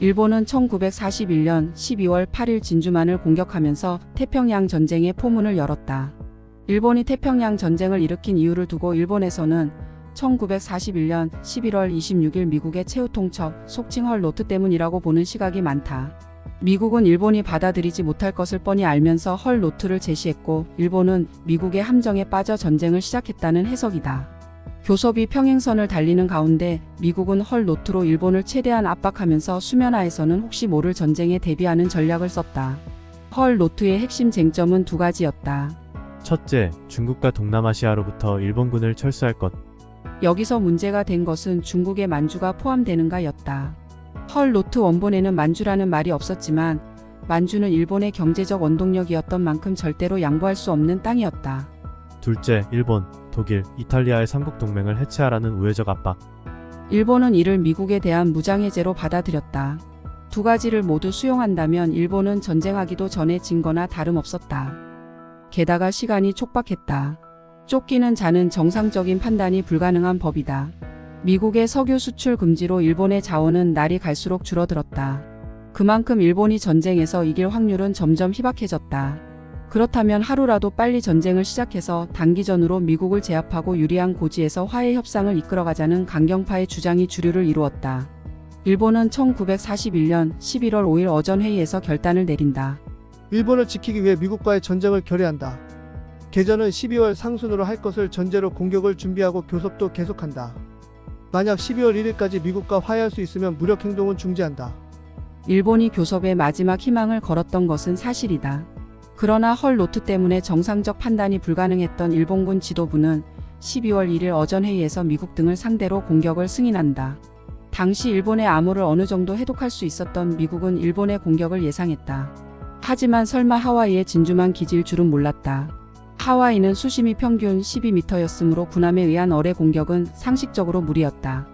일본은 1941년 12월 8일 진주만을 공격하면서 태평양 전쟁의 포문을 열었다. 일본이 태평양 전쟁을 일으킨 이유를 두고 일본에서는 1941년 11월 26일 미국의 최후 통첩, 속칭 헐 노트 때문이라고 보는 시각이 많다. 미국은 일본이 받아들이지 못할 것을 뻔히 알면서 헐 노트를 제시했고, 일본은 미국의 함정에 빠져 전쟁을 시작했다는 해석이다. 교섭이 평행선을 달리는 가운데 미국은 헐 노트로 일본을 최대한 압박하면서 수면하에서는 혹시 모를 전쟁에 대비하는 전략을 썼다. 헐 노트의 핵심 쟁점은 두 가지였다. 첫째, 중국과 동남아시아로부터 일본군을 철수할 것. 여기서 문제가 된 것은 중국의 만주가 포함되는가였다. 헐 노트 원본에는 만주라는 말이 없었지만 만주는 일본의 경제적 원동력이었던 만큼 절대로 양보할 수 없는 땅이었다. 둘째, 일본, 독일, 이탈리아의 삼국 동맹을 해체하라는 우회적 압박. 일본은 이를 미국에 대한 무장해제로 받아들였다. 두 가지를 모두 수용한다면 일본은 전쟁하기도 전에 진 거나 다름없었다. 게다가 시간이 촉박했다. 쫓기는 자는 정상적인 판단이 불가능한 법이다. 미국의 석유 수출 금지로 일본의 자원은 날이 갈수록 줄어들었다. 그만큼 일본이 전쟁에서 이길 확률은 점점 희박해졌다. 그렇다면 하루라도 빨리 전쟁을 시작해서 단기전으로 미국을 제압하고 유리한 고지에서 화해 협상을 이끌어가자는 강경파의 주장이 주류를 이루었다. 일본은 1941년 11월 5일 어전 회의에서 결단을 내린다. 일본을 지키기 위해 미국과의 전쟁을 결의한다. 개전은 12월 상순으로 할 것을 전제로 공격을 준비하고 교섭도 계속한다. 만약 12월 1일까지 미국과 화해할 수 있으면 무력 행동은 중지한다. 일본이 교섭에 마지막 희망을 걸었던 것은 사실이다. 그러나 헐 노트 때문에 정상적 판단이 불가능했던 일본군 지도부는 12월 1일 어전회의에서 미국 등을 상대로 공격을 승인한다. 당시 일본의 암호를 어느 정도 해독할 수 있었던 미국은 일본의 공격을 예상했다. 하지만 설마 하와이의 진주만 기지일 줄은 몰랐다. 하와이는 수심이 평균 12m였으므로 군함에 의한 어뢰 공격은 상식적으로 무리였다.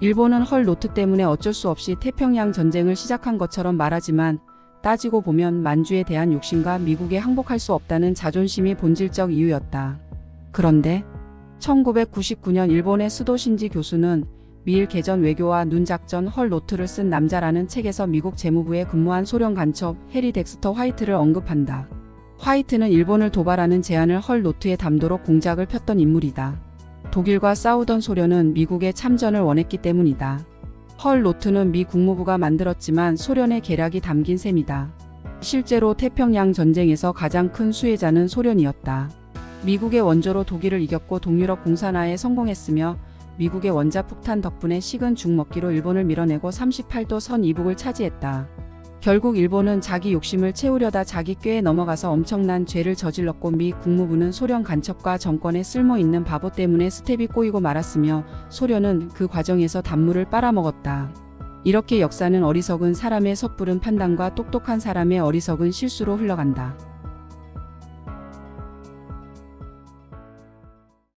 일본은 헐 노트 때문에 어쩔 수 없이 태평양 전쟁을 시작한 것처럼 말하지만 따지고 보면 만주에 대한 욕심과 미국에 항복할 수 없다는 자존심이 본질적 이유였다. 그런데 1999년 일본의 스도 신지 교수는 미일 개전 외교와 눈작전 헐 노트를 쓴 남자라는 책에서 미국 재무부에 근무한 소련 간첩 해리 덱스터 화이트를 언급한다. 화이트는 일본을 도발하는 제안을 헐 노트에 담도록 공작을 폈던 인물이다. 독일과 싸우던 소련은 미국의 참전을 원했기 때문이다. 헐 노트는 미 국무부가 만들었지만 소련의 계략이 담긴 셈이다. 실제로 태평양 전쟁에서 가장 큰 수혜자는 소련이었다. 미국의 원조로 독일을 이겼고 동유럽 공산화에 성공했으며 미국의 원자폭탄 덕분에 식은 죽 먹기로 일본을 밀어내고 38도 선 이북을 차지했다. 결국 일본은 자기 욕심을 채우려다 자기 꾀에 넘어가서 엄청난 죄를 저질렀고 미 국무부는 소련 간첩과 정권에 쓸모있는 바보 때문에 스텝이 꼬이고 말았으며 소련은 그 과정에서 단물을 빨아먹었다. 이렇게 역사는 어리석은 사람의 섣부른 판단과 똑똑한 사람의 어리석은 실수로 흘러간다.